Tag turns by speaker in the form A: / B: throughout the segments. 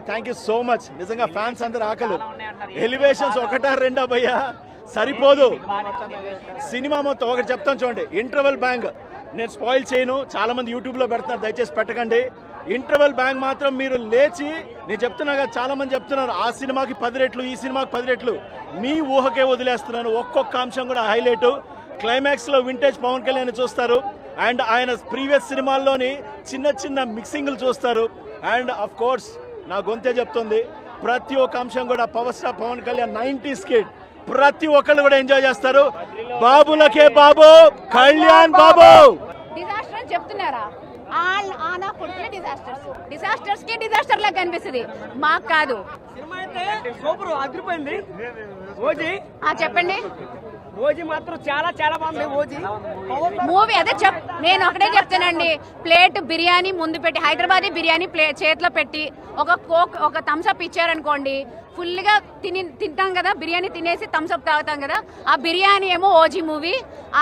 A: Thank you so much. నిజంగా fans అందరు ఆకలు. Elevations ఒకటా రెండా భయ్యా సరిపోదు. సినిమా మొత్తం ఒకటి చెప్తాను చూడండి, ఇంటర్వెల్ బ్యాంగ్. నేను స్పాయిల్ చేయను, చాలా మంది యూట్యూబ్లో పెడుతున్నారు, దయచేసి పెట్టకండి. ఇంటర్వెల్ బ్యాంగ్ మాత్రం మీరు లేచి, నేను చెప్తున్నాగా, చాలా మంది చెప్తున్నారు ఆ సినిమాకి 10 రెట్లు, ఈ సినిమాకి 10 రెట్లు. మీ ఊహకే వదిలేస్తున్నాను. ఒక్కొక్క అంశం కూడా హైలైట్. క్లైమాక్స్లో వింటేజ్ పవన్ కళ్యాణ్ చూస్తారు, అండ్ ఆయన ప్రీవియస్ సినిమాల్లోని చిన్న చిన్న మిక్సింగ్లు చూస్తారు. అండ్ అఫ్ కోర్స్ నా గొంతే చెప్తుంది, ప్రతి ఒక్క అంశం కూడా power star Pawan Kalyan 90s kid, ప్రతి ఒక్కళ్ళు కూడా ఎంజాయ్ చేస్తారు. బాబులకే బాబు, కళ్యాణ్ బాబు.
B: డిజాస్టర్ అని చెప్తున్నారా? ఆనా కొడుకునే డిజాస్టర్స్ కి డిజాస్టర్ లాగా కనిపిస్తుంది, మాకు కాదు.
C: సినిమా అయితే సూపర్ అదిరిపోయింది. ఓజీ
B: చెప్పండి.
C: ఓజీ మాత్రం చాలా చాలా బాగుంది. ఓజీ
B: మూవీ అదే నేను ఒకటే చెప్తానండి, ప్లేట్ బిర్యానీ ముందు పెట్టి, హైదరాబాదీ బిర్యానీ చేతిలో పెట్టి ఒక కోక్ ఒక థమ్స్అప్ ఇచ్చారనుకోండి, ఫుల్గా తింటాం కదా, బిర్యానీ తినేసి థమ్స్అప్ తాగుతాం కదా, ఆ బిర్యానీ ఏమో ఓజీ మూవీ,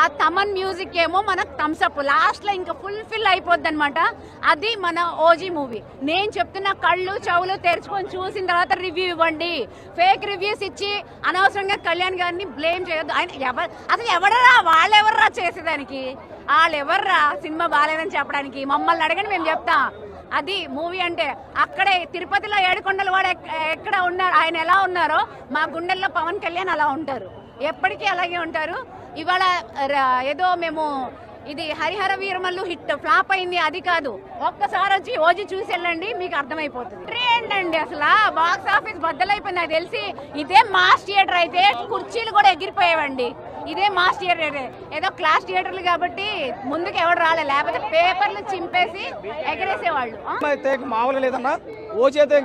B: ఆ తమన్ మ్యూజిక్ ఏమో మనకు థమ్స్అప్, లాస్ట్లో ఇంకా ఫుల్ఫిల్ అయిపోద్ది అనమాట. అది మన ఓజీ మూవీ. నేను చెప్తున్న, కళ్ళు చెవులు తెరుచుకొని చూసిన తర్వాత రివ్యూ ఇవ్వండి. ఫేక్ రివ్యూస్ ఇచ్చి అనవసరంగా కళ్యాణ్ గారిని బ్లేమ్ చేయొద్దు. ఆయన అసలు ఎవడరా, వాళ్ళెవర్రా చేసేదానికి, వాళ్ళెవర్రా సినిమా బాగాలేదని చెప్పడానికి? మమ్మల్ని అడగండి, మేము చెప్తాం. అది మూవీ అంటే. అక్కడే తిరుపతిలో ఏడుకొండలు వాడు ఎక్కడ ఉన్నారు, ఆయన ఎలా ఉన్నారో మా గుండెల్లో పవన్ కళ్యాణ్ అలా ఉంటారు, ఎప్పటికీ అలాగే ఉంటారు. ఇవాళ ఏదో మేము ఇది హరిహర వీరమల్లు హిట్ ఫ్లాప్ అయింది అది కాదు, ఒక్కసారి వచ్చి ఓజీ చూసి వెళ్ళండి, మీకు అర్థమైపోతుంది. ఏంటండి అసలు బాక్స్ ఆఫీస్ బద్దలైపోయింది. నాకు తెలిసి ఇదే మాస్ థియేటర్ అయితే కుర్చీలు కూడా ఎగిరిపోయేవండి. ఇదే మాస్ థియేటర్, ఏదో క్లాస్ థియేటర్లు కాబట్టి ముందుకు ఎవరు రాలే, లేకపోతే పేపర్లు చింపేసి ఎగరేసేవాళ్ళు.
C: అయితే మామూలు లేదన్నా, ఓజీ అయితే